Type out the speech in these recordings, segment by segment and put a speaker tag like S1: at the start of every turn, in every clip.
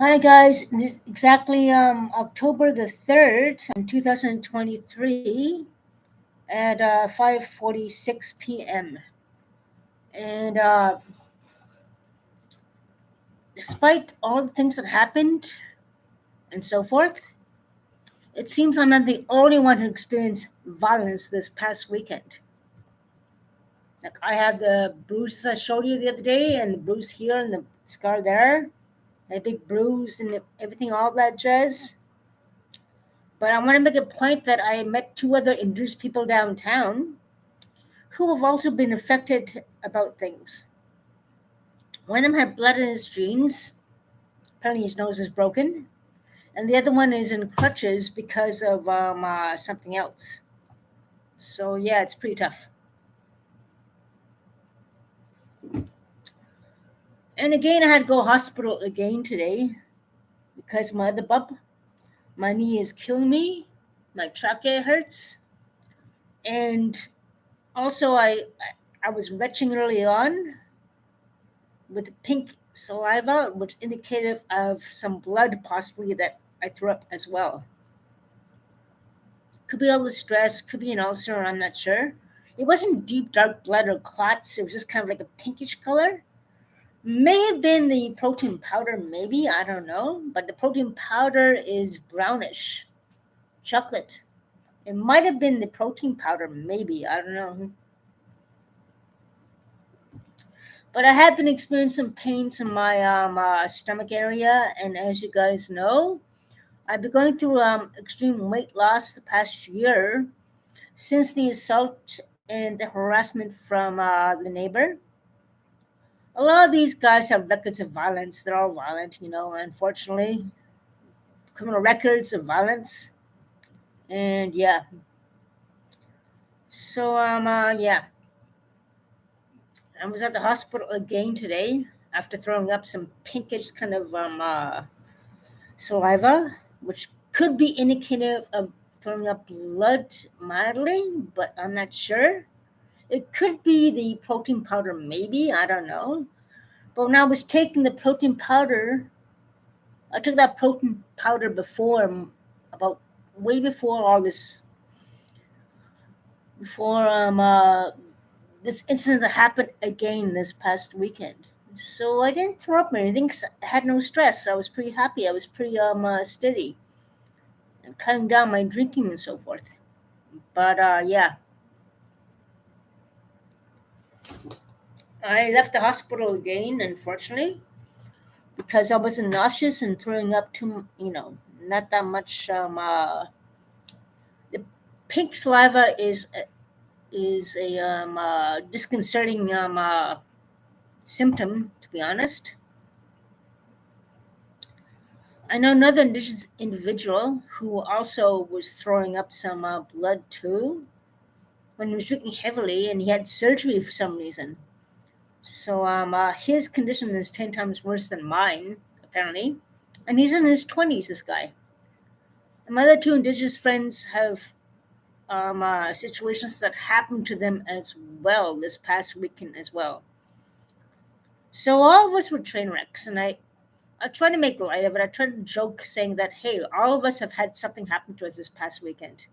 S1: Hi guys, it is exactly October the 3rd, 2023 at 5:46 p.m. And despite all the things that happened and so forth, it seems I'm not the only one who experienced violence this past weekend. Like I have the bruises I showed you the other day, and the bruise here and the scar there, a big bruise and everything, all that jazz. But I want to make a point that I met two other Indigenous people downtown who have also been affected about things. One of them had blood in his jeans. Apparently his nose is broken. And the other one is in crutches because of something else. So, yeah, it's pretty tough. And again, I had to go hospital again today because my other bub, my knee is killing me. My trachea hurts. And also, I was retching early on with pink saliva, which indicated of some blood possibly that I threw up as well. Could be all the stress, could be an ulcer, I'm not sure. It wasn't deep dark blood or clots, it was just kind of like a pinkish color. May have been the protein powder, maybe, I don't know. But the protein powder is brownish, chocolate. It might have been the protein powder, maybe, I don't know. But I have been experiencing some pains in my stomach area, and as you guys know, I've been going through extreme weight loss the past year since the assault and the harassment from the neighbor. A lot of these guys have records of violence. They're all violent, unfortunately. Criminal records of violence. And yeah. So, yeah. I was at the hospital again today after throwing up some pinkish kind of saliva, which could be indicative of throwing up blood mildly, but I'm not sure. It could be the protein powder, maybe, I don't know. But when I was taking the protein powder, I took that protein powder before, about way before all this, before this incident that happened again this past weekend. So I didn't throw up or anything 'cause I had no stress. I was pretty happy. I was pretty steady and cutting down my drinking and so forth. But yeah, I left the hospital again, unfortunately, because I wasn't nauseous and throwing up not that much. The pink saliva is a disconcerting symptom, to be honest. I know another Indigenous individual who also was throwing up some blood too when he was drinking heavily, and he had surgery for some reason. So his condition is 10 times worse than mine, apparently. And he's in his 20s, this guy. And my other two Indigenous friends have situations that happened to them as well this past weekend as well. So all of us were train wrecks, and I try to make light of it. I try to joke saying that, hey, all of us have had something happen to us this past weekend.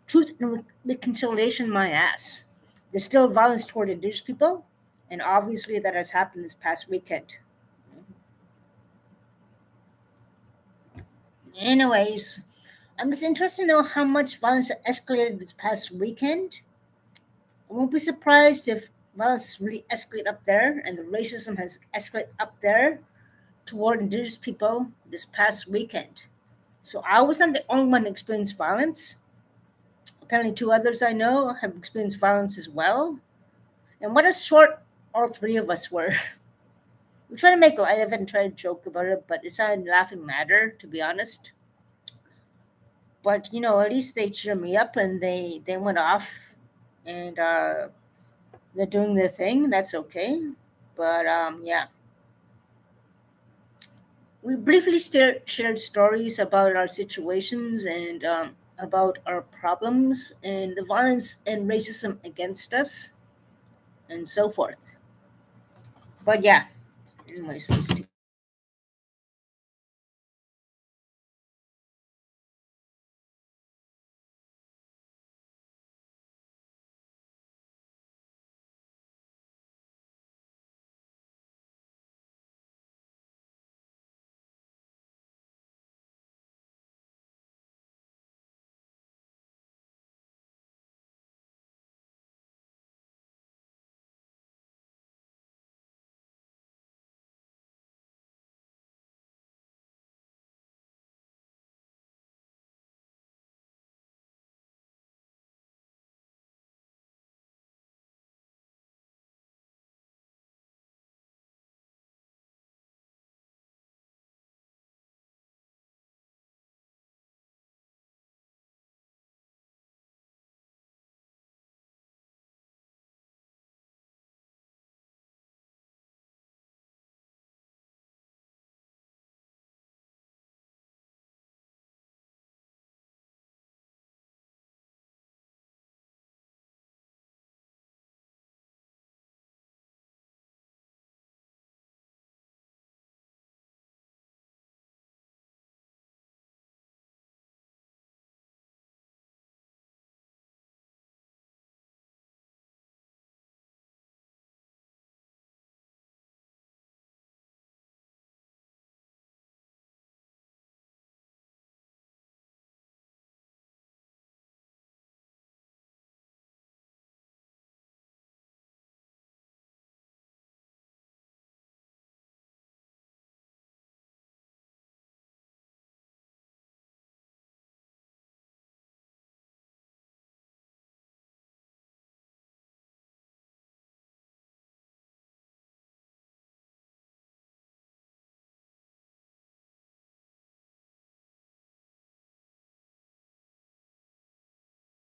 S1: Truth and reconciliation, my ass. There's still violence toward Indigenous people, and obviously that has happened this past weekend. Anyways, I'm just interested to know how much violence escalated this past weekend. I won't be surprised if violence really escalated up there and the racism has escalated up there toward Indigenous people this past weekend. So I wasn't the only one who experienced violence. Apparently, two others I know have experienced violence as well. And what a short all three of us were. We try to make light of it and try to joke about it, but it's not a laughing matter, to be honest. But at least they cheer me up and they went off and they're doing their thing. That's okay. But yeah, we briefly shared stories about our situations and about our problems and the violence and racism against us and so forth. But yeah, anyways,